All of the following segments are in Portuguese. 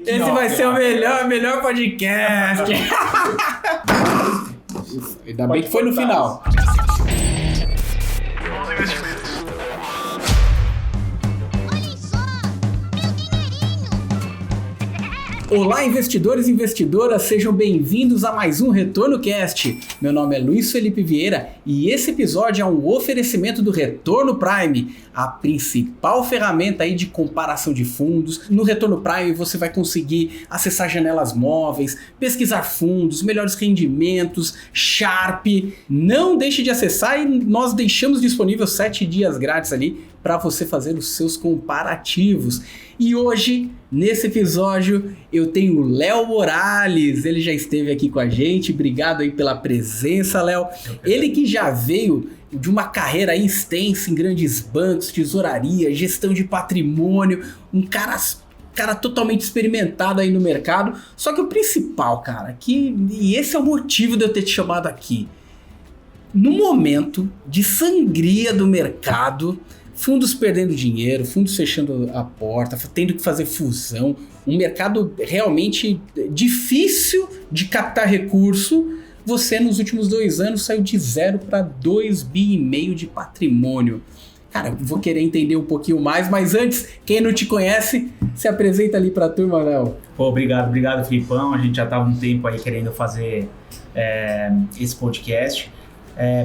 Esse vai ser o melhor podcast. Ainda bem que foi no final. Olá, investidores e investidoras, sejam bem-vindos a mais um Retorno Cast. Meu nome é Luiz Felipe Vieira e esse episódio é um oferecimento do Retorno Prime, a principal ferramenta aí de comparação de fundos. No Retorno Prime você vai conseguir acessar janelas móveis, pesquisar fundos, melhores rendimentos, Sharp. Não deixe de acessar e nós deixamos disponível 7 dias grátis ali para você fazer os seus comparativos. E hoje, nesse episódio, eu tenho o Léo Morales. Ele já esteve aqui com a gente. Obrigado aí pela presença, Léo. Ele que já veio de uma carreira aí extensa em grandes bancos, tesouraria, gestão de patrimônio, um cara totalmente experimentado aí no mercado. Só que o principal, cara, e esse é o motivo de eu ter te chamado aqui. No momento de sangria do mercado, fundos perdendo dinheiro, fundos fechando a porta, tendo que fazer fusão, um mercado realmente difícil de captar recurso. Você, nos últimos 2 anos, saiu de 0 para 2,5 bi de patrimônio. Cara, vou querer entender um pouquinho mais, mas antes, quem não te conhece, se apresenta ali para a turma, Léo. Pô, obrigado, Filipão. A gente já estava um tempo aí querendo fazer esse podcast.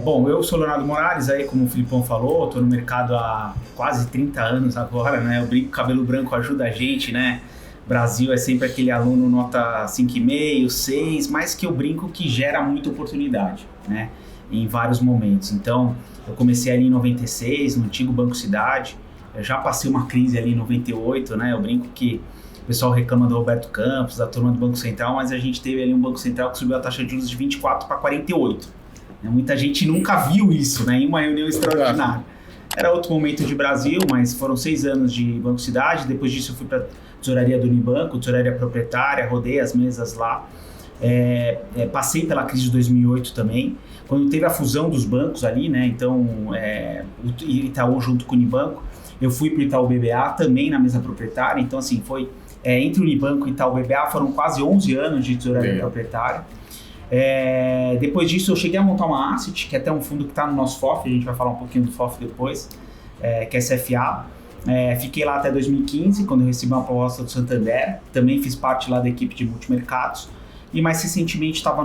Bom, eu sou Leonardo Morales, aí como o Filipão falou, estou no mercado há quase 30 anos agora, né? O brinco cabelo branco ajuda a gente, né? Brasil é sempre aquele aluno nota 5,5, 6, mas que eu brinco que gera muita oportunidade, né? Em vários momentos. Então, eu comecei ali em 96, no antigo Banco Cidade, eu já passei uma crise ali em 98, né? Eu brinco que o pessoal reclama do Roberto Campos, da turma do Banco Central, mas a gente teve ali um Banco Central que subiu a taxa de juros de 24 para 48. Muita gente nunca viu isso, né, em uma reunião extraordinária. Era outro momento de Brasil, mas foram 6 anos de Banco Cidade. Depois disso eu fui para a tesouraria do Unibanco, tesouraria proprietária, rodei as mesas lá. Passei pela crise de 2008 também, quando teve a fusão dos bancos ali, né? Então, o Itaú junto com o Unibanco. Eu fui para o Itaú BBA também na mesa proprietária. Então, assim, foi entre o Unibanco e o Itaú BBA foram quase 11 anos de tesouraria proprietária. Depois disso eu cheguei a montar uma asset, que é até um fundo que está no nosso FOF, a gente vai falar um pouquinho do FOF depois, que é SFA. Fiquei lá até 2015, quando eu recebi uma proposta do Santander, também fiz parte lá da equipe de multimercados, e mais recentemente estava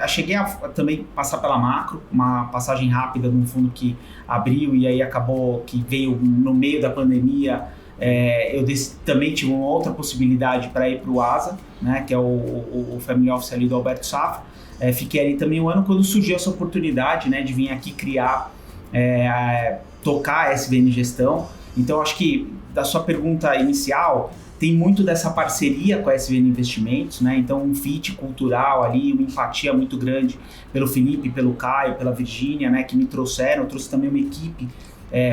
cheguei a também passar pela Macro, uma passagem rápida num fundo que abriu e aí acabou que veio no meio da pandemia. Eu também tive uma outra possibilidade para ir para o ASA, né, que é o Family Office ali do Alberto Safra. Fiquei ali também um ano quando surgiu essa oportunidade, né, de vir aqui criar, tocar a SVN Gestão. Então, acho que da sua pergunta inicial, tem muito dessa parceria com a SVN Investimentos, né? Então, um fit cultural ali, uma empatia muito grande pelo Felipe, pelo Caio, pela Virgínia, né, que me trouxeram. Eu trouxe também uma equipe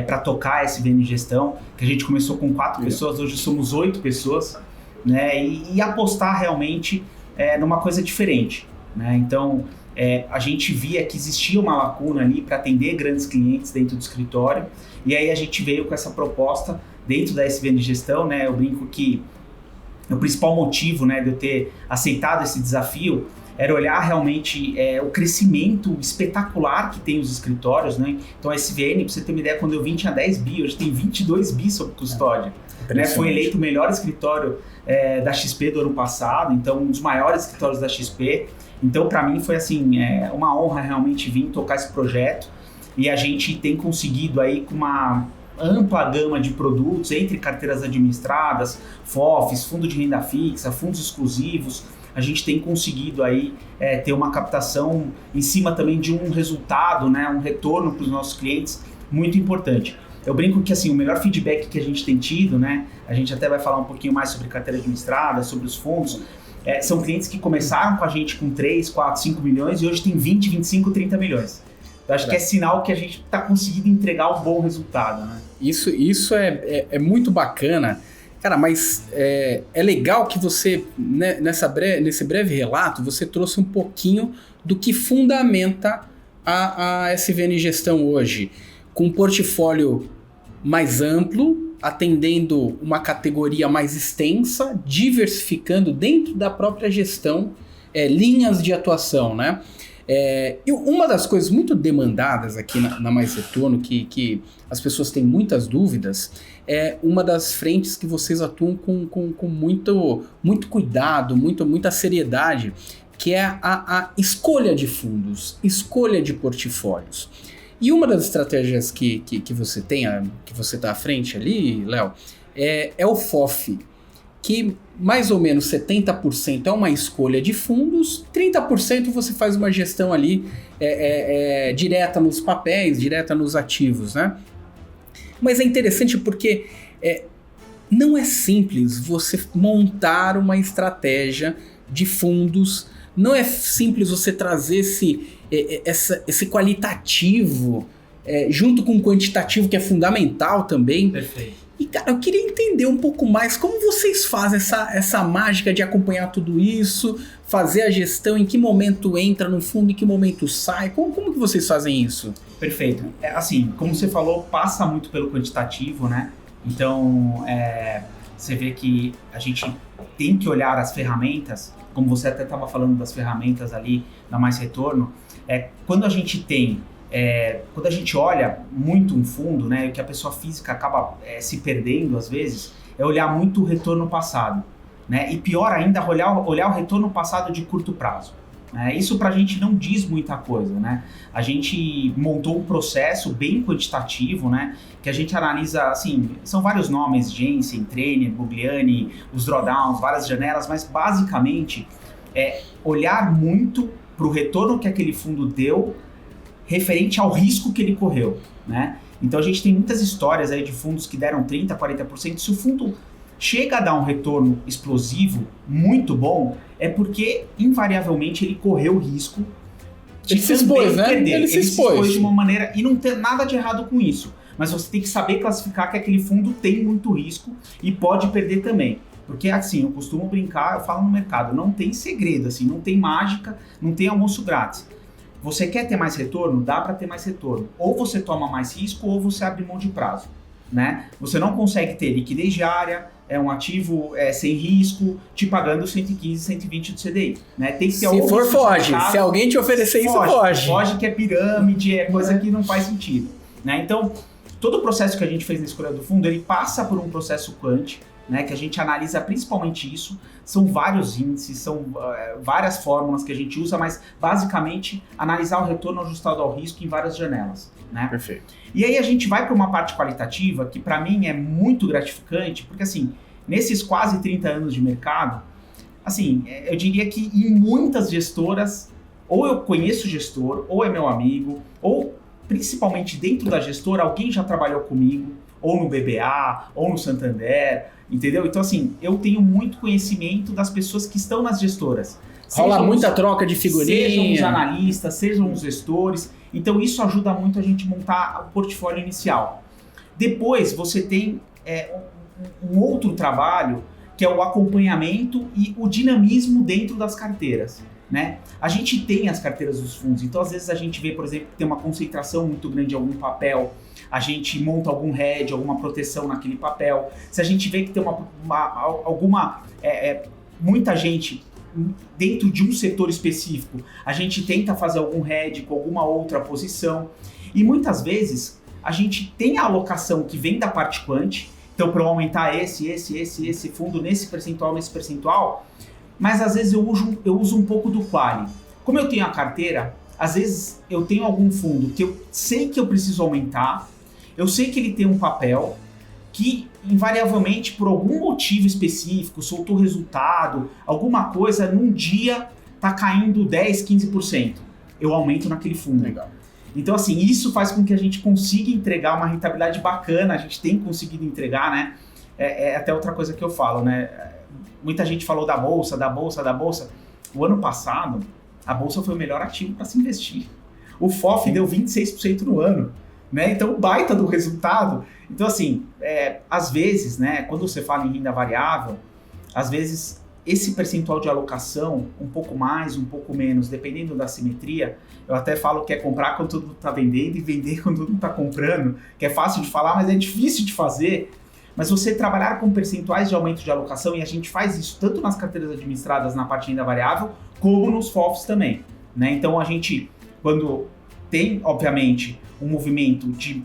para tocar a SVN Gestão, que a gente começou com 4 pessoas, hoje somos 8 pessoas, né? E apostar realmente numa coisa diferente, né? Então, a gente via que existia uma lacuna ali para atender grandes clientes dentro do escritório, e aí a gente veio com essa proposta dentro da SVN Gestão, né? Eu brinco que o principal motivo, né, de eu ter aceitado esse desafio era olhar realmente o crescimento espetacular que tem os escritórios, né? Então a SVN, para você ter uma ideia, quando eu vim tinha 10 bi, hoje tem 22 bi sob custódia. Né? Foi eleito o melhor escritório da XP do ano passado, então um dos maiores escritórios da XP. Então para mim foi assim, uma honra realmente vir tocar esse projeto, e a gente tem conseguido aí com uma ampla gama de produtos, entre carteiras administradas, FOFs, fundo de renda fixa, fundos exclusivos. A gente tem conseguido aí ter uma captação em cima também de um resultado, né, um retorno para os nossos clientes muito importante. Eu brinco que assim, o melhor feedback que a gente tem tido, né, a gente até vai falar um pouquinho mais sobre carteira administrada, sobre os fundos, são clientes que começaram com a gente com 3, 4, 5 milhões e hoje tem 20, 25, 30 milhões. Então acho que é sinal que a gente está conseguindo entregar um bom resultado, né? Isso é muito bacana. Cara, mas é legal que você, né, nesse breve relato, você trouxe um pouquinho do que fundamenta a SVN Gestão hoje, com um portfólio mais amplo, atendendo uma categoria mais extensa, diversificando dentro da própria gestão linhas de atuação, né? E uma das coisas muito demandadas aqui na Mais Retorno, que as pessoas têm muitas dúvidas, é uma das frentes que vocês atuam com muito cuidado, muita seriedade, que é a escolha de fundos, escolha de portfólios. E uma das estratégias que você tem, que você está à frente ali, Léo, é o FOF, que mais ou menos 70% é uma escolha de fundos, 30% você faz uma gestão ali direta nos papéis, direta nos ativos, né? Mas é interessante porque não é simples você montar uma estratégia de fundos, não é simples você trazer esse qualitativo junto com o quantitativo, que é fundamental também. Perfeito. E, cara, eu queria entender um pouco mais como vocês fazem essa mágica de acompanhar tudo isso, fazer a gestão, em que momento entra no fundo, em que momento sai, como que vocês fazem isso? Perfeito. Assim, como você falou, passa muito pelo quantitativo, né? Então, você vê que a gente tem que olhar as ferramentas, como você até estava falando das ferramentas ali na Mais Retorno, quando a gente quando a gente olha muito um fundo, né, o que a pessoa física acaba se perdendo às vezes, é olhar muito o retorno passado, né, e pior ainda, olhar o retorno passado de curto prazo. Né, isso pra gente não diz muita coisa, né, a gente montou um processo bem quantitativo, né, que a gente analisa, assim, são vários nomes, Jensen, Trainer, Bugliani, os drawdowns, várias janelas, mas basicamente olhar muito pro retorno que aquele fundo deu referente ao risco que ele correu, né? Então a gente tem muitas histórias aí de fundos que deram 30%, 40%. Se o fundo chega a dar um retorno explosivo muito bom, é porque invariavelmente ele correu o risco de ele se expôs, né? perder. Ele se expôs de uma maneira, e não tem nada de errado com isso, mas você tem que saber classificar que aquele fundo tem muito risco e pode perder também. Porque assim, eu costumo brincar, eu falo no mercado, não tem segredo, assim, não tem mágica, não tem almoço grátis. Você quer ter mais retorno? Dá para ter mais retorno. Ou você toma mais risco ou você abre mão de prazo, né? Você não consegue ter liquidez diária, um ativo sem risco, te pagando 115, 120 do CDI, né? Tem que ter se for, foge. Se alguém te oferecer isso, foge. Foge que é pirâmide, é coisa que não faz sentido, né? Então, todo o processo que a gente fez na escolha do fundo, ele passa por um processo quant, né, que a gente analisa principalmente isso. São vários índices, são várias fórmulas que a gente usa, mas basicamente analisar o retorno ajustado ao risco em várias janelas, né? Perfeito. E aí a gente vai para uma parte qualitativa que para mim é muito gratificante, porque assim, nesses quase 30 anos de mercado, assim, eu diria que em muitas gestoras, ou eu conheço o gestor, ou é meu amigo, ou principalmente dentro da gestora, alguém já trabalhou comigo, ou no BBA, ou no Santander, entendeu? Então, assim, eu tenho muito conhecimento das pessoas que estão nas gestoras. Rola muita troca de figurinha. Sejam os analistas, sejam os gestores. Então, isso ajuda muito a gente montar o portfólio inicial. Depois, você tem um outro trabalho, que é o acompanhamento e o dinamismo dentro das carteiras, né? A gente tem as carteiras dos fundos, então, às vezes, a gente vê, por exemplo, que tem uma concentração muito grande de algum papel, a gente monta algum hedge, alguma proteção naquele papel. Se a gente vê que tem muita gente dentro de um setor específico, a gente tenta fazer algum hedge com alguma outra posição. E muitas vezes a gente tem a alocação que vem da parte quant, então para eu aumentar esse fundo nesse percentual, mas às vezes eu uso um pouco do quali. Como eu tenho a carteira, às vezes eu tenho algum fundo que eu sei que eu preciso aumentar, eu sei que ele tem um papel que, invariavelmente, por algum motivo específico, soltou resultado, alguma coisa, num dia tá caindo 10%, 15%. Eu aumento naquele fundo. Legal. Então, assim, isso faz com que a gente consiga entregar uma rentabilidade bacana, a gente tem conseguido entregar, né? É até outra coisa que eu falo, né? Muita gente falou da bolsa. O ano passado, a bolsa foi o melhor ativo para se investir. O FOF deu 26% no ano. Né? Então, baita do resultado. Então, assim, às vezes, né, quando você fala em renda variável, às vezes esse percentual de alocação, um pouco mais, um pouco menos, dependendo da simetria, eu até falo que é comprar quando todo mundo está vendendo e vender quando todo mundo está comprando, que é fácil de falar, mas é difícil de fazer, mas você trabalhar com percentuais de aumento de alocação, e a gente faz isso tanto nas carteiras administradas na parte de renda variável, como nos FOFs também, né? Então a gente, quando tem, obviamente, um movimento de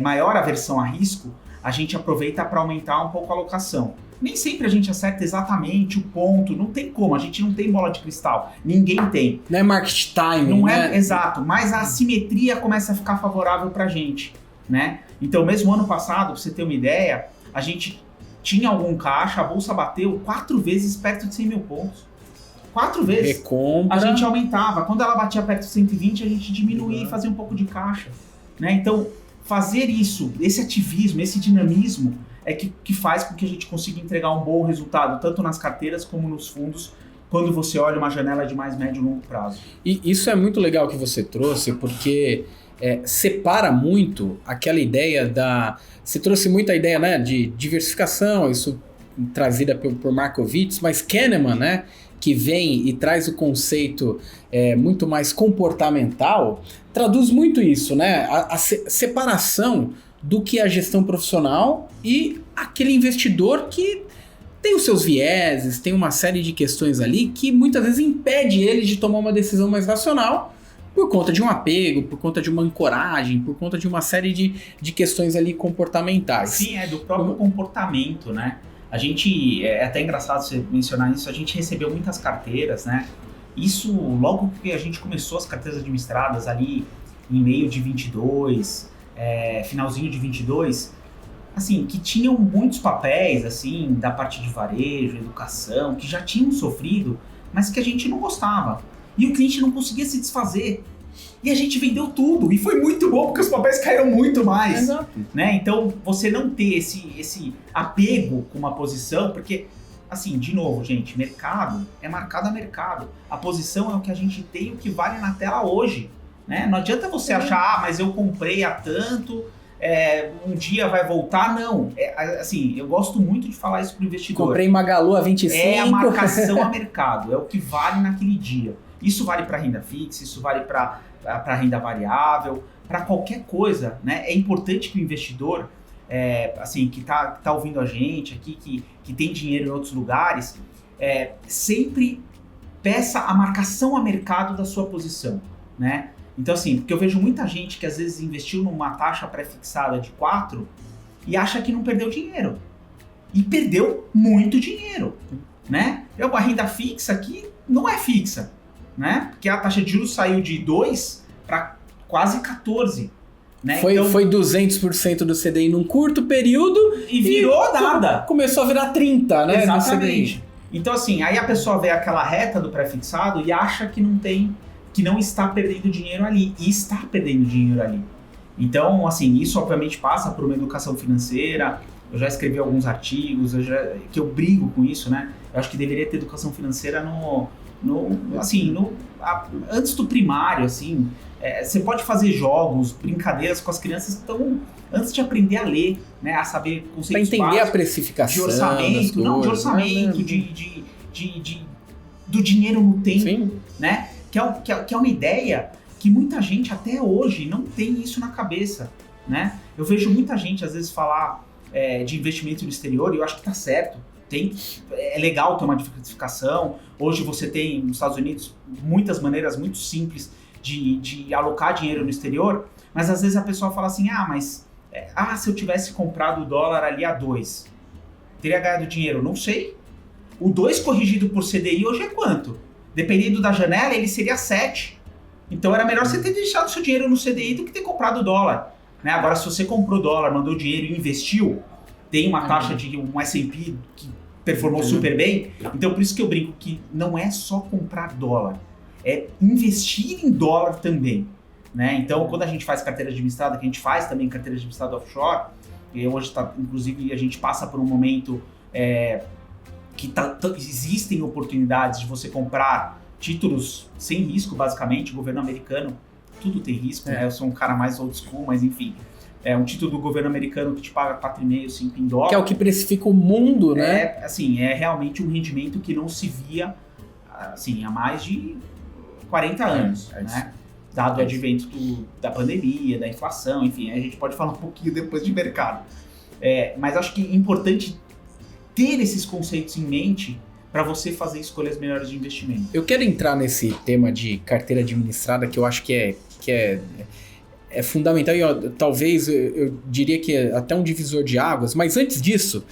maior aversão a risco, a gente aproveita para aumentar um pouco a alocação. Nem sempre a gente acerta exatamente o ponto, não tem como, a gente não tem bola de cristal, ninguém tem. Não é market timing, não né? É exato, mas a assimetria começa a ficar favorável para a gente, né? Então, mesmo ano passado, para você ter uma ideia, a gente tinha algum caixa, a bolsa bateu 4 vezes perto de 100 mil pontos. 4 vezes. Recompra. A gente aumentava. Quando ela batia perto de 120, a gente diminuía e fazia um pouco de caixa, né? Então, fazer isso, esse ativismo, esse dinamismo, é que faz com que a gente consiga entregar um bom resultado, tanto nas carteiras como nos fundos, quando você olha uma janela de mais médio e longo prazo. E isso é muito legal que você trouxe, porque separa muito aquela ideia da... Você trouxe muito a ideia, né, de diversificação, isso trazida por Markowitz, mas Kahneman, né, que vem e traz o conceito muito mais comportamental, traduz muito isso, né, a separação do que é a gestão profissional e aquele investidor que tem os seus vieses, tem uma série de questões ali que muitas vezes impede ele de tomar uma decisão mais racional por conta de um apego, por conta de uma ancoragem, por conta de uma série de questões ali comportamentais. Sim, do próprio comportamento, né? A gente, é até engraçado você mencionar isso, a gente recebeu muitas carteiras, né? Isso logo que a gente começou as carteiras administradas ali em meio de 22, finalzinho de 22, assim, que tinham muitos papéis, assim, da parte de varejo, educação, que já tinham sofrido, mas que a gente não gostava. E o cliente não conseguia se desfazer. E a gente vendeu tudo. E foi muito bom, porque os papéis caíram muito mais. Exato. Né? Então, você não ter esse apego com uma posição, porque, assim, de novo, gente, mercado é marcado a mercado. A posição é o que a gente tem, o que vale na tela hoje. Né? Não adianta você achar, mas eu comprei a tanto, um dia vai voltar. Não. Assim, eu gosto muito de falar isso para o investidor. Comprei Magalu a 25. É a marcação a mercado, é o que vale naquele dia. Isso vale para renda fixa, isso vale para renda variável, para qualquer coisa, né? É importante que o investidor, assim, que tá ouvindo a gente aqui, que tem dinheiro em outros lugares, sempre peça a marcação a mercado da sua posição, né? Então, assim, porque eu vejo muita gente que às vezes investiu numa taxa pré-fixada de 4 e acha que não perdeu dinheiro. E perdeu muito dinheiro, né? A renda fixa aqui não é fixa, né? Porque a taxa de juros saiu de 2 para quase 14. Né? Foi 200% do CDI num curto período e virou nada. Começou a virar 30, né? Exatamente. Então, assim, aí a pessoa vê aquela reta do pré-fixado e acha que não está perdendo dinheiro ali. E está perdendo dinheiro ali. Então, assim, isso obviamente passa por uma educação financeira. Eu já escrevi alguns artigos, que eu brigo com isso, né? Eu acho que deveria ter educação financeira antes do primário, assim. Você pode fazer jogos, brincadeiras com as crianças que estão antes de aprender a ler, né? A saber conceitos básicos. Para entender a precificação de orçamento, de orçamento, do dinheiro no tempo. Sim. Né? Que é uma ideia que muita gente até hoje não tem isso na cabeça, né? Eu vejo muita gente às vezes falar de investimento no exterior e eu acho que tá certo. É legal ter uma diversificação. Hoje você tem nos Estados Unidos muitas maneiras muito simples de alocar dinheiro no exterior, mas às vezes a pessoa fala assim, se eu tivesse comprado o dólar ali a 2, teria ganhado dinheiro? Não sei. O 2 corrigido por CDI hoje é quanto? Dependendo da janela, ele seria 7. Então era melhor você ter deixado seu dinheiro no CDI do que ter comprado o dólar. Né? Agora, se você comprou dólar, mandou dinheiro e investiu, tem uma taxa de um S&P que performou super bem. Então, por isso que eu brinco que não é só comprar dólar, é investir em dólar também. Né? Então, quando a gente faz carteira administrada, que a gente faz também carteira administrada offshore, e hoje, inclusive, a gente passa por um momento que existem oportunidades de você comprar títulos sem risco, basicamente. O governo americano, tudo tem risco, né? Eu sou um cara mais old school, mas enfim. É um título do governo americano que te paga 4,5, 5 em dólar. Que é o que precifica o mundo, né? É realmente um rendimento que não se via assim, há mais de 40 anos, né? Dado o advento da pandemia, da inflação, enfim, a gente pode falar um pouquinho depois de mercado. Mas acho que é importante ter esses conceitos em mente para você fazer escolhas melhores de investimento. Eu quero entrar nesse tema de carteira administrada, que eu acho que é fundamental e talvez eu diria que é até um divisor de águas, mas antes disso,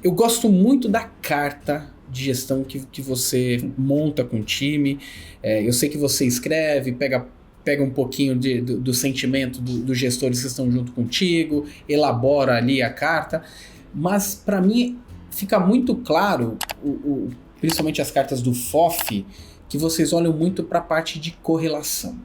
eu gosto muito da carta de gestão que você monta com o time. Eu sei que você escreve, pega um pouquinho do sentimento dos gestores que estão junto contigo, elabora ali a carta, mas para mim fica muito claro, principalmente as cartas do FOF, que vocês olham muito para a parte de correlação.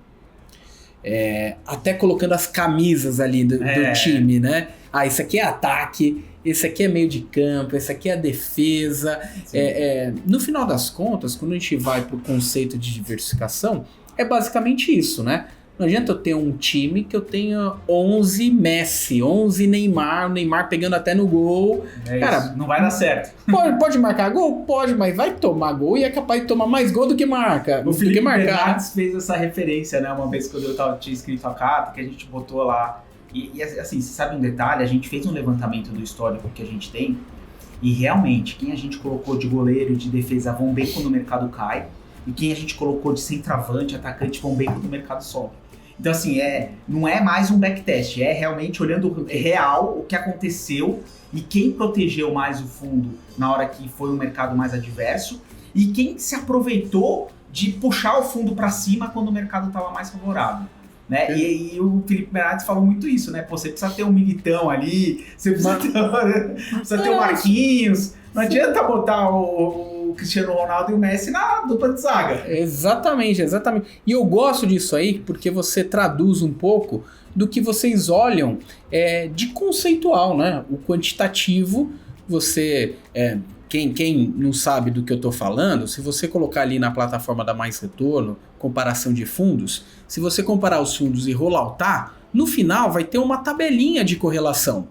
Até colocando as camisas ali do time, né? Esse aqui é ataque, esse aqui é meio de campo, esse aqui é a defesa. No final das contas, quando a gente vai para o conceito de diversificação, é basicamente isso, né? Não adianta eu ter um time que eu tenha 11 Messi, 11 Neymar, o Neymar pegando até no gol. Cara, não vai dar certo. Pode marcar gol? Pode, mas vai tomar gol e é capaz de tomar mais gol do que marca. O Felipe Bernardes fez essa referência, né? Uma vez quando eu tinha escrito a carta, que a gente botou lá. E assim, você sabe um detalhe? A gente fez um levantamento do histórico que a gente tem e realmente, quem a gente colocou de goleiro e de defesa vão bem quando o mercado cai e quem a gente colocou de centroavante, atacante, vão bem quando o mercado sobe. Então, assim, não é mais um backtest, é realmente olhando real o que aconteceu e quem protegeu mais o fundo na hora que foi um mercado mais adverso e quem se aproveitou de puxar o fundo para cima quando o mercado estava mais favorável. Né? E o Felipe Bernardes falou muito isso, né? Você precisa ter um Militão ali, você precisa ter o Marquinhos, não adianta botar o Cristiano Ronaldo e o Messi na dupla de zaga. Exatamente. E eu gosto disso aí porque você traduz um pouco do que vocês olham de conceitual, né? O quantitativo, você... Quem não sabe do que eu estou falando, se você colocar ali na plataforma da Mais Retorno, comparação de fundos, se você comparar os fundos e rolloutar, no final vai ter uma tabelinha de correlação.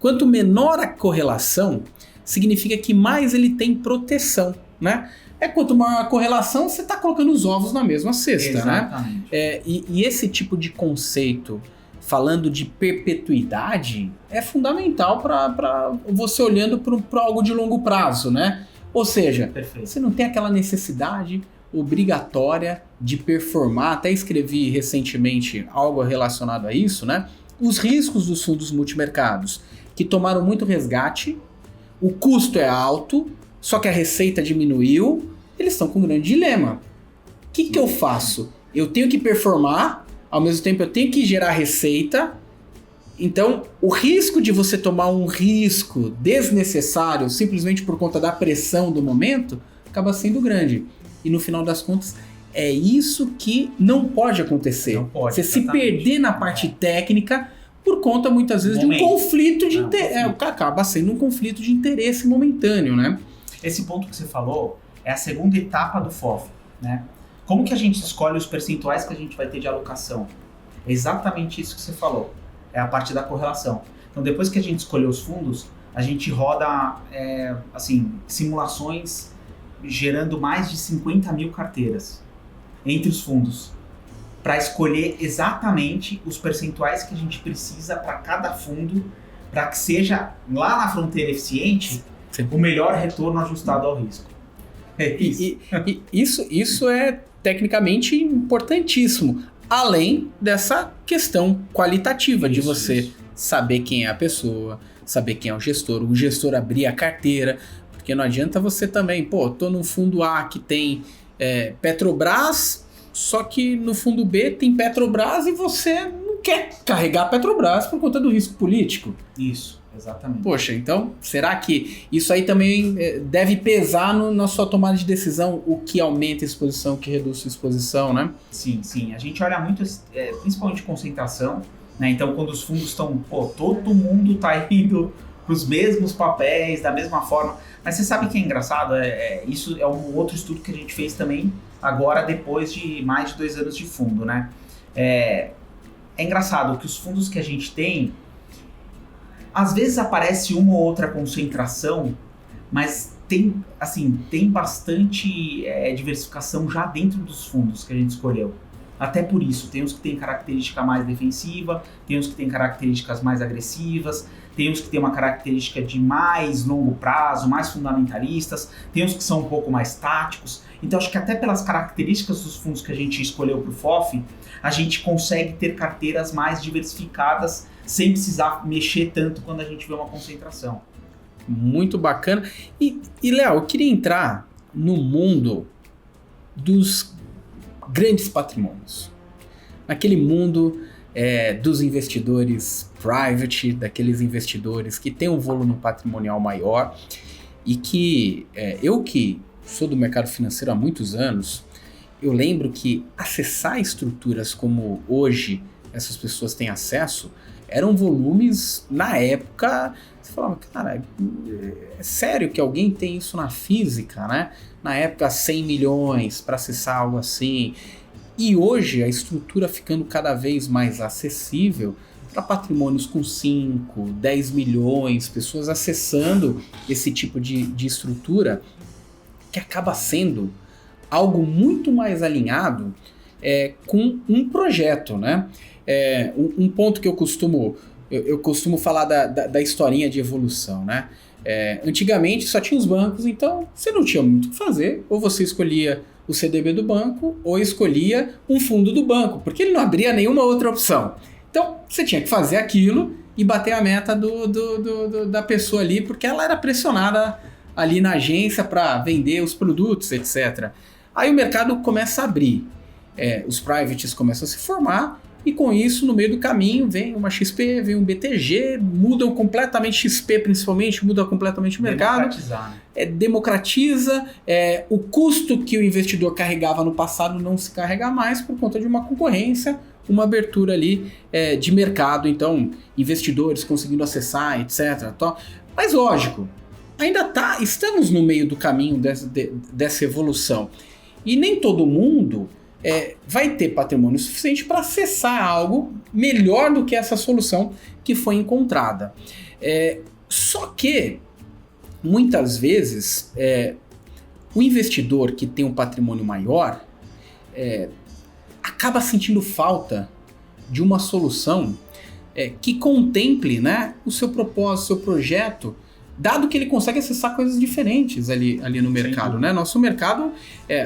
Quanto menor a correlação, significa que mais ele tem proteção, né? Quanto maior a correlação, você está colocando os ovos na mesma cesta. Exatamente. Né? E esse tipo de conceito, falando de perpetuidade, é fundamental para você olhando para algo de longo prazo, né? Ou seja, Perfeito. Você não tem aquela necessidade obrigatória de performar. Até escrevi recentemente algo relacionado a isso, né? Os riscos dos fundos multimercados, que tomaram muito resgate, o custo é alto, só que a receita diminuiu, eles estão com um grande dilema. O que eu faço? Eu tenho que performar, ao mesmo tempo eu tenho que gerar receita. Então, o risco de você tomar um risco desnecessário simplesmente por conta da pressão do momento acaba sendo grande. E no final das contas, é isso que não pode acontecer. Não pode, você se perder na parte técnica por conta, muitas vezes, de um conflito de interesse. Acaba sendo um conflito de interesse momentâneo, né? Esse ponto que você falou é a segunda etapa do FOF, né? Como que a gente escolhe os percentuais que a gente vai ter de alocação? É exatamente isso que você falou. É a parte da correlação. Então, depois que a gente escolheu os fundos, a gente roda simulações gerando mais de 50 mil carteiras entre os fundos para escolher exatamente os percentuais que a gente precisa para cada fundo para que seja, lá na fronteira eficiente, Sim. o melhor retorno ajustado ao risco. Isso é tecnicamente importantíssimo. Além dessa questão qualitativa de você saber quem é a pessoa, saber quem é o gestor abrir a carteira, porque não adianta você também, tô num fundo A que tem Petrobras, só que no fundo B tem Petrobras e você não quer carregar Petrobras por conta do risco político. Isso, exatamente. Poxa, então, será que isso aí também deve pesar na sua tomada de decisão, o que aumenta a exposição, o que reduz a exposição, né? Sim. A gente olha muito, principalmente concentração, né? Então, quando os fundos estão, todo mundo está indo para os mesmos papéis, da mesma forma. Mas você sabe que é engraçado? Isso é um outro estudo que a gente fez também, agora depois de mais de 2 anos de fundo, né? É engraçado que os fundos que a gente tem, às vezes aparece uma ou outra concentração, mas tem bastante diversificação já dentro dos fundos que a gente escolheu. até por isso. Tem uns que têm característica mais defensiva, tem uns que têm características mais agressivas, tem uns que têm uma característica de mais longo prazo, mais fundamentalistas, tem uns que são um pouco mais táticos. Então acho que até pelas características dos fundos que a gente escolheu para o FOF, a gente consegue ter carteiras mais diversificadas sem precisar mexer tanto quando a gente vê uma concentração. Muito bacana. E Léo, eu queria entrar no mundo dos grandes patrimônios. Naquele mundo dos investidores private, daqueles investidores que têm um volume patrimonial maior e que eu que sou do mercado financeiro há muitos anos, eu lembro que acessar estruturas como hoje essas pessoas têm acesso eram volumes, na época, você falava, cara, é sério que alguém tem isso na física, né? Na época, 100 milhões para acessar algo assim. E hoje, a estrutura ficando cada vez mais acessível para patrimônios com 5, 10 milhões, pessoas acessando esse tipo de estrutura, que acaba sendo algo muito mais alinhado com um projeto, né? Um ponto que eu costumo falar da historinha de evolução, né? Antigamente só tinha os bancos, então você não tinha muito o que fazer, ou você escolhia o CDB do banco, ou escolhia um fundo do banco, porque ele não abria nenhuma outra opção. Então você tinha que fazer aquilo e bater a meta da pessoa ali, porque ela era pressionada ali na agência para vender os produtos, etc. Aí o mercado começa a abrir, os privates começam a se formar, e com isso, no meio do caminho, vem uma XP, vem um BTG, mudam completamente, XP principalmente, muda completamente o mercado. Democratiza, o custo que o investidor carregava no passado não se carrega mais por conta de uma concorrência, uma abertura ali de mercado, então investidores conseguindo acessar, etc. Mas lógico, ainda estamos no meio do caminho dessa evolução. E nem todo mundo vai ter patrimônio suficiente para acessar algo melhor do que essa solução que foi encontrada. Só que, muitas vezes, o investidor que tem um patrimônio maior acaba sentindo falta de uma solução que contemple, né, o seu propósito, o seu projeto, dado que ele consegue acessar coisas diferentes ali no mercado, né? Nosso mercado,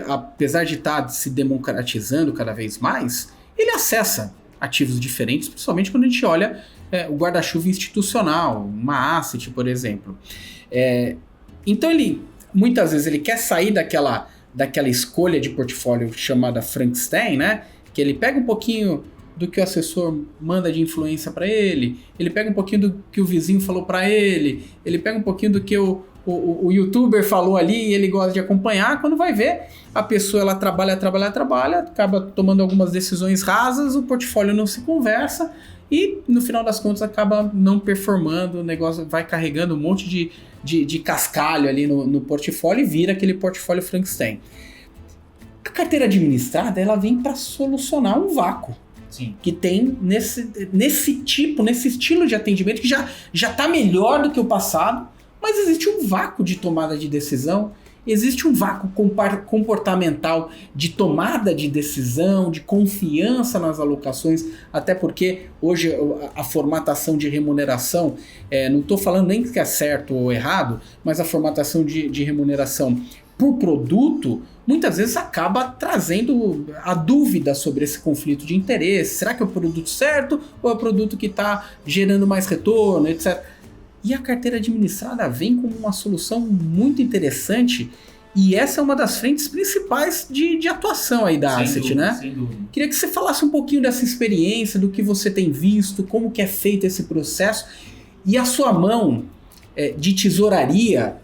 apesar de estar se democratizando cada vez mais, ele acessa ativos diferentes, principalmente quando a gente olha o guarda-chuva institucional, uma asset, por exemplo. Então, muitas vezes ele quer sair daquela escolha de portfólio chamada Frankenstein, né? Que ele pega um pouquinho do que o assessor manda de influência para ele pega um pouquinho do que o vizinho falou para ele pega um pouquinho do que o youtuber falou ali e ele gosta de acompanhar. Quando vai ver, a pessoa ela trabalha, acaba tomando algumas decisões rasas, o portfólio não se conversa e no final das contas acaba não performando, o negócio vai carregando um monte de cascalho ali no portfólio e vira aquele portfólio Frankenstein. A carteira administrada ela vem para solucionar um vácuo. Sim. Que tem nesse estilo de atendimento que já está melhor do que o passado, mas existe um vácuo de tomada de decisão, existe um vácuo comportamental de tomada de decisão, de confiança nas alocações, até porque hoje a formatação de remuneração, não estou falando nem que é certo ou errado, mas a formatação de remuneração por produto, muitas vezes acaba trazendo a dúvida sobre esse conflito de interesse. Será que é o produto certo ou é o produto que está gerando mais retorno, etc. E a carteira administrada vem como uma solução muito interessante e essa é uma das frentes principais de atuação aí da Asset, né? Sem dúvida. Queria que você falasse um pouquinho dessa experiência, do que você tem visto, como que é feito esse processo e a sua mão de tesouraria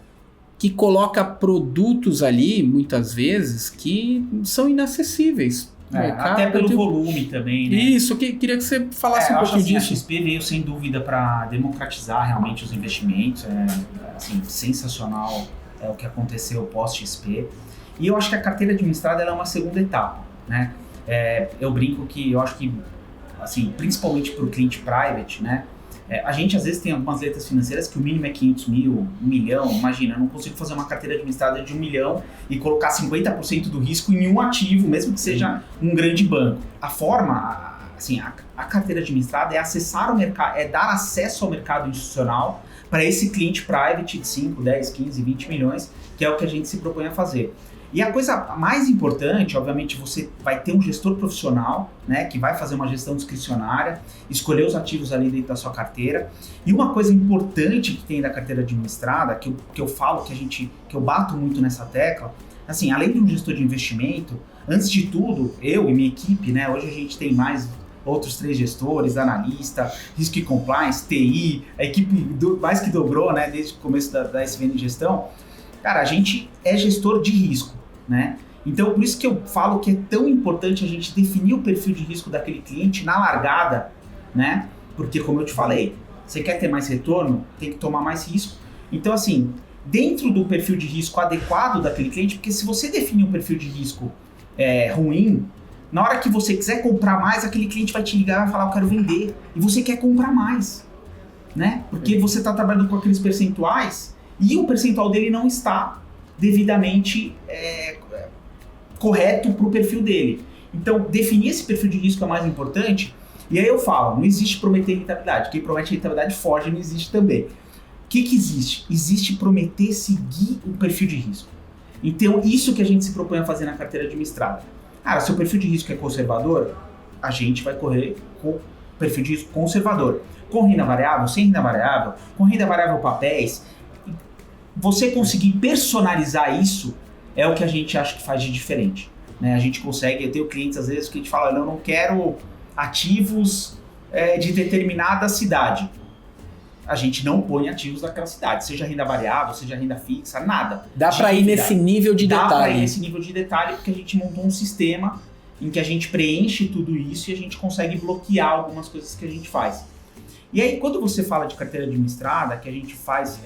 que coloca produtos ali, muitas vezes, que são inacessíveis. Até pelo volume também, né? Isso, queria que você falasse um pouquinho disso. A XP veio, sem dúvida, para democratizar realmente os investimentos. Sensacional o que aconteceu pós-XP. E eu acho que a carteira administrada ela é uma segunda etapa, né? Eu brinco que eu acho que, assim, principalmente para o cliente private, né? A gente, às vezes, tem algumas letras financeiras que o mínimo é 500 mil, 1 milhão. Imagina, eu não consigo fazer uma carteira administrada de 1 milhão e colocar 50% do risco em um ativo, mesmo que seja um grande banco. A forma, assim, a carteira administrada é acessar o mercado, é dar acesso ao mercado institucional para esse cliente private de 5, 10, 15, 20 milhões, que é o que a gente se propõe a fazer. E a coisa mais importante, obviamente, você vai ter um gestor profissional, né, que vai fazer uma gestão discricionária, escolher os ativos ali dentro da sua carteira. E uma coisa importante que tem da carteira administrada, que eu falo, que eu bato muito nessa tecla, assim, além de um gestor de investimento, antes de tudo, eu e minha equipe, né, hoje a gente tem mais outros 3 gestores, analista, risco e compliance, TI, a equipe mais que dobrou, né, desde o começo da SVN Gestão. Cara, a gente é gestor de risco, né? Então, por isso que eu falo que é tão importante a gente definir o perfil de risco daquele cliente na largada, né? Porque, como eu te falei, você quer ter mais retorno, tem que tomar mais risco. Então, assim, dentro do perfil de risco adequado daquele cliente, porque se você definir um perfil de risco ruim, na hora que você quiser comprar mais, aquele cliente vai te ligar e vai falar, eu quero vender. E você quer comprar mais, né? Porque você está trabalhando com aqueles percentuais e o percentual dele não está devidamente correto para o perfil dele. Então, definir esse perfil de risco é mais importante. E aí eu falo, não existe prometer rentabilidade. Quem promete rentabilidade foge, não existe também. O que existe? Existe prometer seguir o perfil de risco. Então, isso que a gente se propõe a fazer na carteira administrada. Cara, se o perfil de risco é conservador, a gente vai correr com perfil de risco conservador. Com renda variável, sem renda variável, com renda variável papéis. Você conseguir personalizar isso é o que a gente acha que faz de diferente, né? A gente consegue, eu tenho clientes às vezes que a gente fala, eu não quero ativos de determinada cidade. A gente não põe ativos daquela cidade, seja renda variável, seja renda fixa, nada. Dá para ir nesse nível de detalhe. Dá para ir nesse nível de detalhe porque a gente montou um sistema em que a gente preenche tudo isso e a gente consegue bloquear algumas coisas que a gente faz. E aí, quando você fala de carteira administrada, que a gente faz...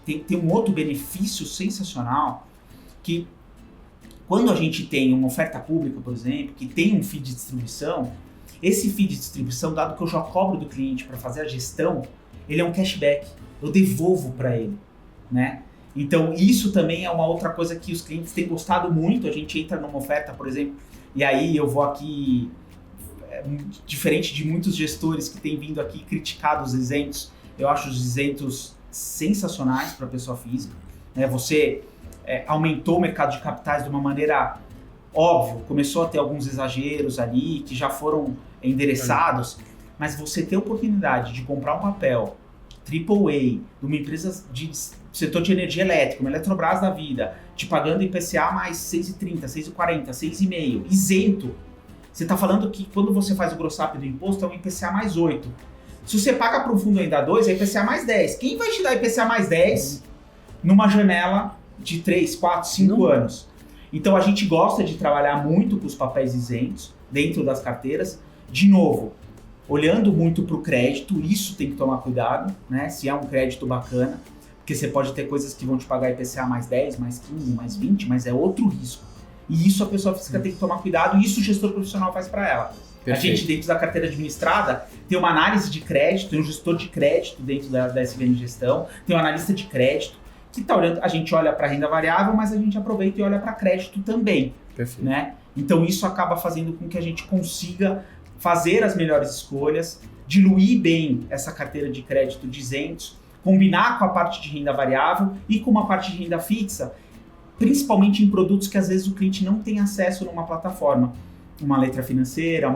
Tem um outro benefício sensacional, que quando a gente tem uma oferta pública, por exemplo, que tem um fee de distribuição, esse fee de distribuição, dado que eu já cobro do cliente para fazer a gestão, ele é um cashback, eu devolvo para ele, né? Então isso também é uma outra coisa que os clientes têm gostado muito. A gente entra numa oferta, por exemplo, e aí eu vou aqui, diferente de muitos gestores que têm vindo aqui criticar os isentos, eu acho os isentos sensacionais para a pessoa física, né? Você aumentou o mercado de capitais de uma maneira óbvia, começou a ter alguns exageros ali que já foram endereçados, mas você ter a oportunidade de comprar um papel AAA de uma empresa de setor de energia elétrica, uma Eletrobras da vida, te pagando IPCA mais 6,30, 6,40, 6,5, isento. Você está falando que quando você faz o gross-up do imposto é um IPCA mais 8. Se você paga para um fundo ainda 2, é IPCA mais 10. Quem vai te dar IPCA mais 10 numa janela de 3, 4, 5 anos? Então a gente gosta de trabalhar muito com os papéis isentos dentro das carteiras. De novo, olhando muito para o crédito, isso tem que tomar cuidado, né? Se é um crédito bacana, porque você pode ter coisas que vão te pagar IPCA mais 10, mais 15, mais 20, mas é outro risco. E isso a pessoa física tem que tomar cuidado e isso o gestor profissional faz para ela. Perfeito. A gente, dentro da carteira administrada, tem uma análise de crédito, tem um gestor de crédito dentro da SVN Gestão, tem um analista de crédito, que está olhando, a gente olha para renda variável, mas a gente aproveita e olha para crédito também. Perfeito. Né? Então isso acaba fazendo com que a gente consiga fazer as melhores escolhas, diluir bem essa carteira de crédito de isentos, combinar com a parte de renda variável e com uma parte de renda fixa, principalmente em produtos que às vezes o cliente não tem acesso numa plataforma. Uma letra financeira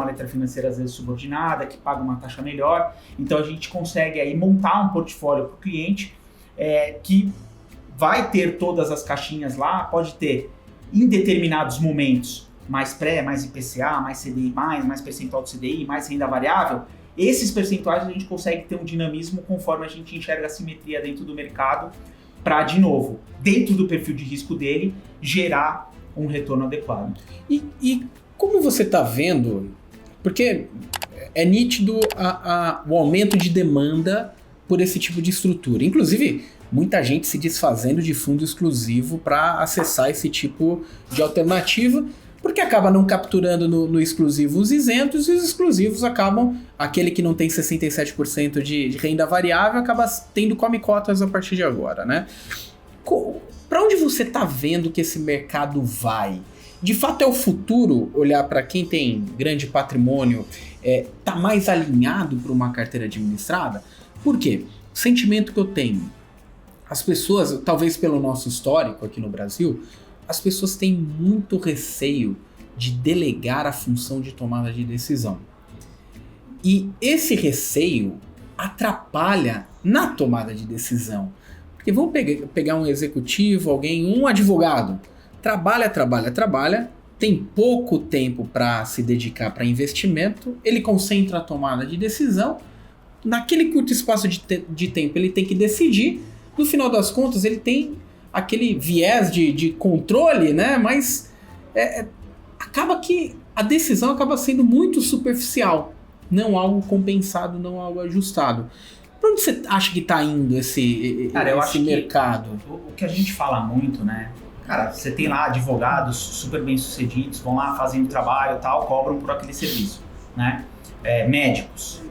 às vezes subordinada, que paga uma taxa melhor. Então a gente consegue aí montar um portfólio para o cliente que vai ter todas as caixinhas lá, pode ter em determinados momentos mais pré, mais IPCA, mais CDI+, mais percentual do CDI, mais renda variável. Esses percentuais a gente consegue ter um dinamismo conforme a gente enxerga a simetria dentro do mercado para, de novo, dentro do perfil de risco dele, gerar um retorno adequado. E como você está vendo, porque é nítido o aumento de demanda por esse tipo de estrutura. Inclusive, muita gente se desfazendo de fundo exclusivo para acessar esse tipo de alternativa, porque acaba não capturando no exclusivo os isentos, e os exclusivos acabam, aquele que não tem 67% de renda variável, acaba tendo come cotas a partir de agora, né? Para onde você está vendo que esse mercado vai? De fato é o futuro olhar para quem tem grande patrimônio, tá mais alinhado para uma carteira administrada? Por quê? O sentimento que eu tenho, as pessoas, talvez pelo nosso histórico aqui no Brasil, as pessoas têm muito receio de delegar a função de tomada de decisão. E esse receio atrapalha na tomada de decisão. Porque vamos pegar um executivo, um advogado, trabalha, tem pouco tempo para se dedicar para investimento, ele concentra a tomada de decisão, naquele curto espaço de tempo ele tem que decidir, no final das contas ele tem aquele viés de controle, né? Mas acaba que a decisão acaba sendo muito superficial, não algo compensado, não algo ajustado. Para onde você acha que está indo esse mercado? O que a gente fala muito, né? Cara, você tem lá advogados super bem-sucedidos, vão lá, fazem o trabalho e tal, cobram por aquele serviço, né? Médicos.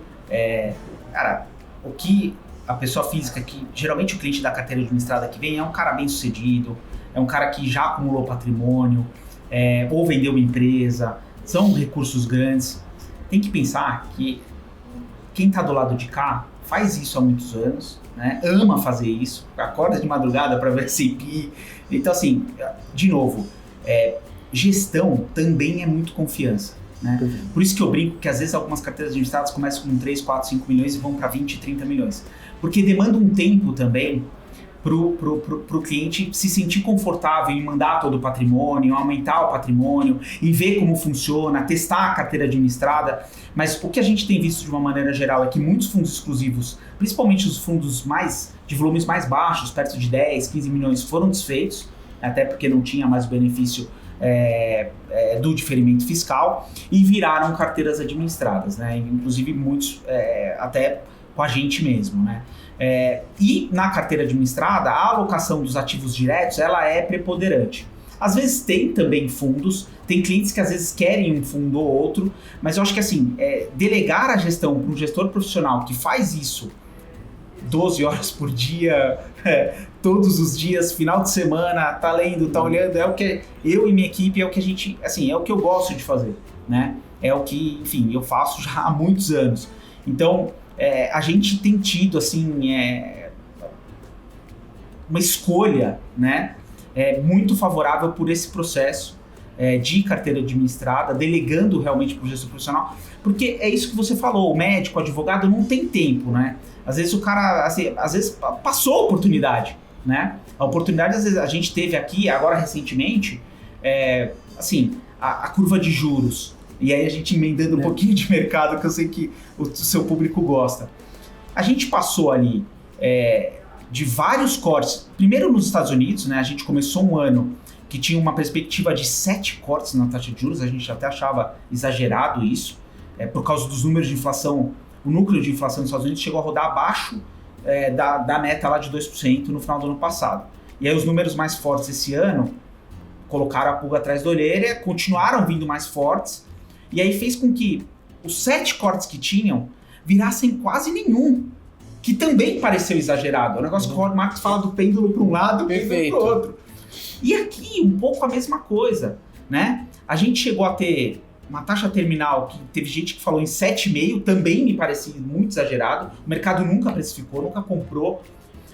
Cara, o que a pessoa física, que geralmente o cliente da carteira administrada que vem é um cara bem-sucedido, é um cara que já acumulou patrimônio, ou vendeu uma empresa, são recursos grandes. Tem que pensar que quem está do lado de cá faz isso há muitos anos, né? Ama fazer isso, acorda de madrugada para ver CPI. Então, assim, de novo, gestão também é muito confiança, né? Por isso que eu brinco que às vezes algumas carteiras administradas começam com 3, 4, 5 milhões e vão para 20, 30 milhões. Porque demanda um tempo também pro cliente se sentir confortável em mandar todo o patrimônio, aumentar o patrimônio, em ver como funciona, testar a carteira administrada. Mas o que a gente tem visto de uma maneira geral é que muitos fundos exclusivos, principalmente os fundos de volumes mais baixos, perto de 10, 15 milhões, foram desfeitos, até porque não tinha mais o benefício do diferimento fiscal, e viraram carteiras administradas, né? Inclusive muitos até com a gente mesmo, né? E na carteira administrada, a alocação dos ativos diretos ela é preponderante. Às vezes tem também fundos, tem clientes que às vezes querem um fundo ou outro, mas eu acho que assim, delegar a gestão para um gestor profissional que faz isso 12 horas por dia, todos os dias, final de semana, tá lendo, tá olhando, é o que eu e minha equipe, é o que a gente, assim, é o que eu gosto de fazer, né? É o que, enfim, eu faço já há muitos anos. Então, a gente tem tido, assim, uma escolha, né? Muito favorável por esse processo de carteira administrada, delegando realmente para o gestor profissional, porque é isso que você falou, o médico, o advogado não tem tempo, né? Às vezes o cara, assim, às vezes passou a oportunidade, né? A oportunidade, às vezes, a gente teve aqui, agora recentemente, assim, a curva de juros, e aí a gente emendando um pouquinho de mercado, que eu sei que o seu público gosta. A gente passou ali de vários cortes, primeiro nos Estados Unidos, né? A gente começou um ano que tinha uma perspectiva de 7 cortes na taxa de juros, a gente até achava exagerado isso, por causa dos números de inflação. O núcleo de inflação dos Estados Unidos chegou a rodar abaixo da meta lá de 2% no final do ano passado. E aí os números mais fortes esse ano colocaram a pulga atrás da orelha, continuaram vindo mais fortes, e aí fez com que os 7 cortes que tinham virassem quase nenhum, que também pareceu exagerado. É um negócio que o Marx fala do pêndulo para um lado e pêndulo para o outro. E aqui um pouco a mesma coisa, né? A gente chegou a ter uma taxa terminal que teve gente que falou em 7,5, também me parecia muito exagerado. O mercado nunca precificou, nunca comprou,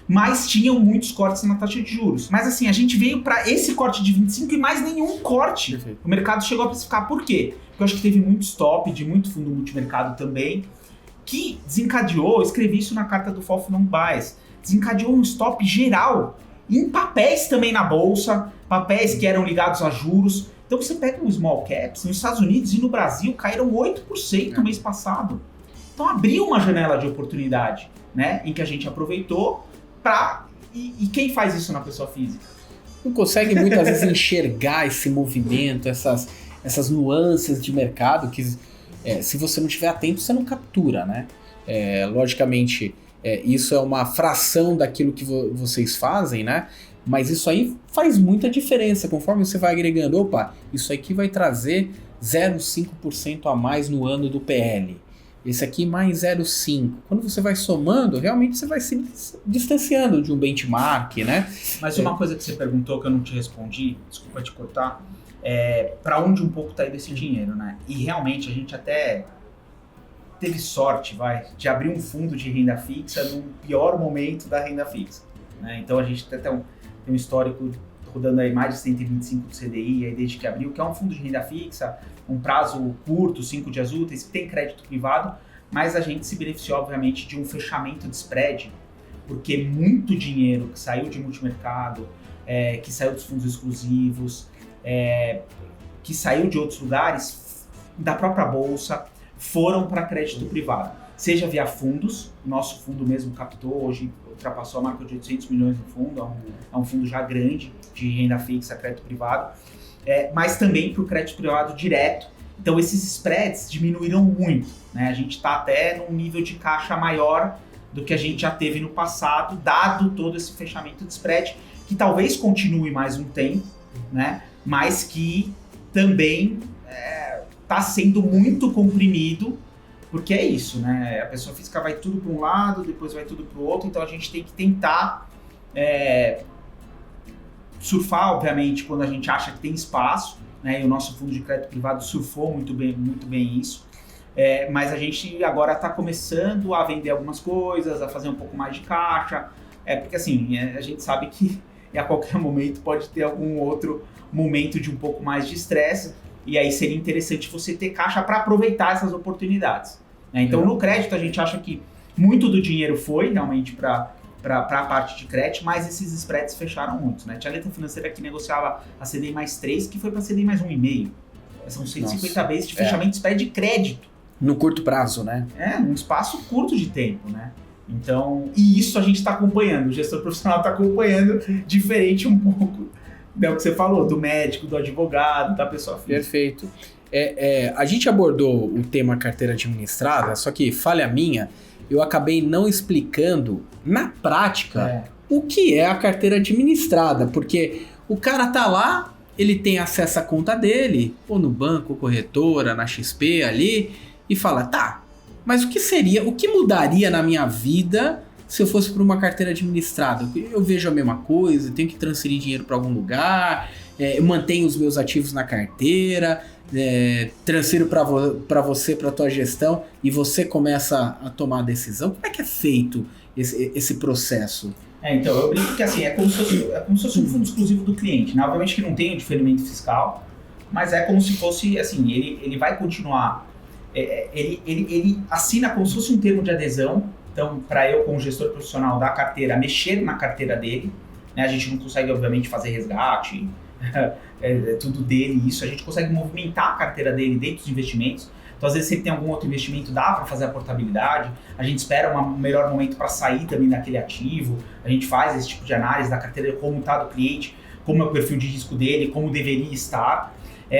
mas tinham muitos cortes na taxa de juros. Mas assim, a gente veio para esse corte de 25 e mais nenhum corte. Perfeito. O mercado chegou a precificar. Por quê? Porque eu acho que teve muito stop de muito fundo multimercado também, que desencadeou, escrevi isso na carta do FOF Non Bias, desencadeou um stop geral em papéis também na bolsa, papéis que eram ligados a juros. Então você pega os small caps, nos Estados Unidos e no Brasil caíram 8% no mês passado. Então abriu uma janela de oportunidade, né, em que a gente aproveitou e quem faz isso na pessoa física? Não consegue muitas vezes enxergar esse movimento, essas nuances de mercado que se você não estiver atento você não captura, né? Logicamente isso é uma fração daquilo que vocês fazem, né? Mas isso aí faz muita diferença, conforme você vai agregando, opa, isso aqui vai trazer 0,5% a mais no ano do PL. Esse aqui mais 0,5%. Quando você vai somando, realmente você vai se distanciando de um benchmark, né? Mas uma coisa que você perguntou que eu não te respondi, desculpa te cortar, para onde um pouco está indo esse dinheiro, né? E realmente a gente até teve sorte, de abrir um fundo de renda fixa no pior momento da renda fixa, né? Então a gente até tem um histórico rodando aí mais de 125 do CDI aí desde que abriu, que é um fundo de renda fixa, um prazo curto, 5 dias úteis, que tem crédito privado, mas a gente se beneficiou, obviamente, de um fechamento de spread, porque muito dinheiro que saiu de multimercado, que saiu dos fundos exclusivos, que saiu de outros lugares, da própria bolsa, foram para crédito privado. Seja via fundos, o nosso fundo mesmo captou, hoje ultrapassou a marca de 800 milhões no fundo, é um fundo já grande de renda fixa, crédito privado, mas também para o crédito privado direto. Então esses spreads diminuíram muito, né? A gente está até num nível de caixa maior do que a gente já teve no passado, dado todo esse fechamento de spread, que talvez continue mais um tempo, né? Mas que também está sendo muito comprimido, porque é isso, né? A pessoa física vai tudo para um lado, depois vai tudo para o outro, então a gente tem que tentar surfar, obviamente, quando a gente acha que tem espaço, né? E o nosso fundo de crédito privado surfou muito bem isso, mas a gente agora está começando a vender algumas coisas, a fazer um pouco mais de caixa, porque assim, a gente sabe que a qualquer momento pode ter algum outro momento de um pouco mais de estresse, e aí seria interessante você ter caixa para aproveitar essas oportunidades, né? Então, no crédito, a gente acha que muito do dinheiro foi realmente para a parte de crédito, mas esses spreads fecharam muito, né? Tinha letra financeira que negociava a CDI mais 3, que foi para CDI mais 1,5. São 150 vezes de fechamento de spread de crédito. No curto prazo, né? Num espaço curto de tempo, né? Então, e isso a gente está acompanhando, o gestor profissional está acompanhando, diferente um pouco do que você falou, do médico, do advogado, da pessoa física. Perfeito. A gente abordou o tema carteira administrada, só que, falha minha, eu acabei não explicando na prática o que é a carteira administrada, porque o cara tá lá, ele tem acesso à conta dele, ou no banco, corretora, na XP ali, e fala, tá, mas o que mudaria na minha vida se eu fosse para uma carteira administrada? Eu vejo a mesma coisa, tenho que transferir dinheiro para algum lugar, eu mantenho os meus ativos na carteira, transfiro para você, para a tua gestão, e você começa a tomar a decisão. Como é que é feito esse processo? Então, eu brinco que assim, é como se fosse um fundo exclusivo do cliente, né? Obviamente que não tem o diferimento fiscal, mas é como se fosse, assim, ele vai continuar, ele assina como se fosse um termo de adesão. Então, para eu, como gestor profissional da carteira, mexer na carteira dele, né? A gente não consegue, obviamente, fazer resgate, tudo dele, isso. A gente consegue movimentar a carteira dele dentro dos investimentos. Então, às vezes, se ele tem algum outro investimento, dá para fazer a portabilidade. A gente espera um melhor momento para sair também daquele ativo. A gente faz esse tipo de análise da carteira, como está do cliente, como é o perfil de risco dele, como deveria estar.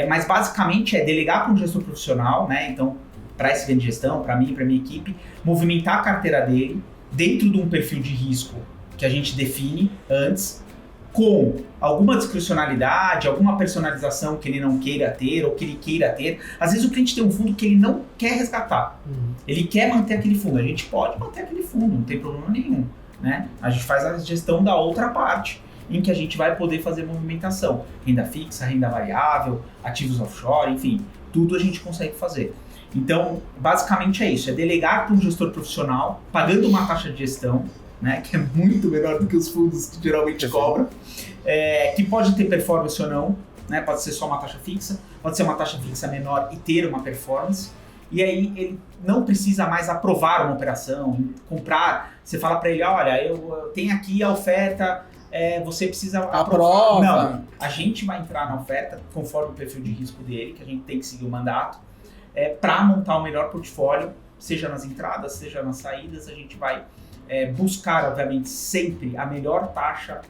Mas, basicamente, é delegar para um gestor profissional, né? Então, para esse grande gestão, para mim e para minha equipe, movimentar a carteira dele dentro de um perfil de risco que a gente define antes, com alguma discricionalidade, alguma personalização que ele não queira ter ou que ele queira ter. Às vezes o cliente tem um fundo que ele não quer resgatar, ele quer manter aquele fundo, a gente pode manter aquele fundo, não tem problema nenhum, né? A gente faz a gestão da outra parte, em que a gente vai poder fazer movimentação, renda fixa, renda variável, ativos offshore, enfim, tudo a gente consegue fazer. Então, basicamente é isso, é delegar para um gestor profissional, pagando uma taxa de gestão, né, que é muito menor do que os fundos que geralmente cobram, que pode ter performance ou não, né, pode ser só uma taxa fixa, pode ser uma taxa fixa menor e ter uma performance, e aí ele não precisa mais aprovar uma operação, comprar, você fala para ele, olha, eu tenho aqui a oferta, você precisa aprovar. Não, a gente vai entrar na oferta conforme o perfil de risco dele, que a gente tem que seguir o mandato, para montar o melhor portfólio, seja nas entradas, seja nas saídas. A gente vai buscar, obviamente, sempre a melhor taxa,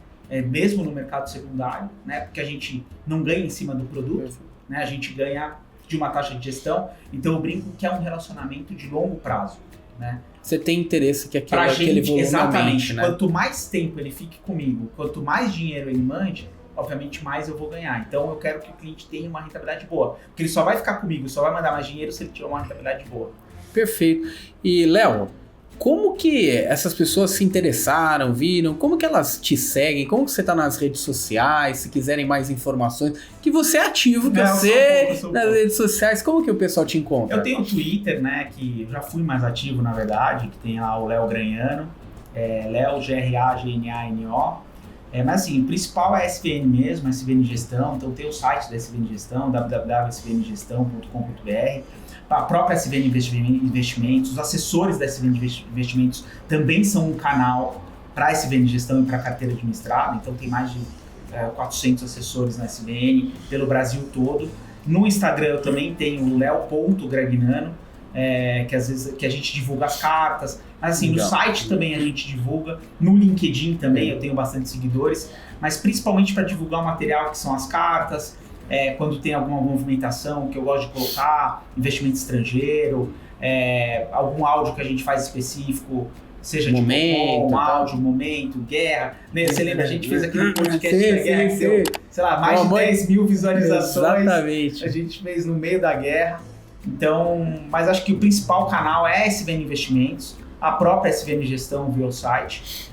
mesmo no mercado secundário, né? Porque a gente não ganha em cima do produto, né? A gente ganha de uma taxa de gestão. Então eu brinco que é um relacionamento de longo prazo, né? você tem interesse que aquele volume exatamente, aumente, né? Quanto mais tempo ele fique comigo, quanto mais dinheiro ele mande, obviamente mais eu vou ganhar. Então eu quero que o cliente tenha uma rentabilidade boa. Porque ele só vai ficar comigo, só vai mandar mais dinheiro se ele tiver uma rentabilidade boa. Perfeito. E, Léo, como que essas pessoas se interessaram, viram? Como que elas te seguem? Como que você tá nas redes sociais? Se quiserem mais informações, que você é ativo, que você nas redes sociais, como que o pessoal te encontra? Eu tenho o Twitter, né, que eu já fui mais ativo, na verdade, que tem lá o Léo Gragnano, Léo, Gragnano. Mas assim, o principal é a SVN mesmo, a SVN Gestão. Então tem o site da SVN Gestão, www.svngestão.com.br. A própria SVN Investimentos, os assessores da SVN Investimentos também são um canal para a SVN Gestão e para a carteira administrada. Então tem mais de 400 assessores na SVN pelo Brasil todo. No Instagram eu também tenho o leo.gragnano, que às vezes que a gente divulga as cartas. Mas assim, no site também a gente divulga, no LinkedIn também eu tenho bastante seguidores, mas principalmente para divulgar o material que são as cartas, quando tem alguma movimentação que eu gosto de colocar, investimento estrangeiro, algum áudio que a gente faz específico, seja de momento, áudio, momento, guerra. Você lembra, a gente fez aquele podcast da guerra que deu, sei lá, mais de 10 mil visualizações. Exatamente. A gente fez no meio da guerra. Então, mas acho que o principal canal é a SVN Investimentos, a própria SVN Gestão via o site,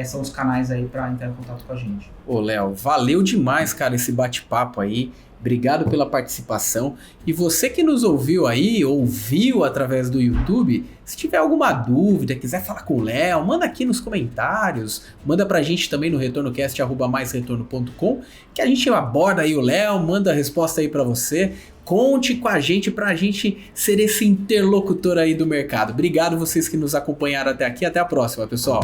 são os canais aí para entrar em contato com a gente. Ô, Léo, valeu demais, cara, esse bate-papo aí. Obrigado pela participação. E você que nos ouviu aí, ouviu através do YouTube, se tiver alguma dúvida, quiser falar com o Léo, manda aqui nos comentários, manda pra gente também no retornocast@maisretorno.com, que a gente aborda aí o Léo, manda a resposta aí pra você. Conte com a gente pra gente ser esse interlocutor aí do mercado. Obrigado vocês que nos acompanharam até aqui. Até a próxima, pessoal.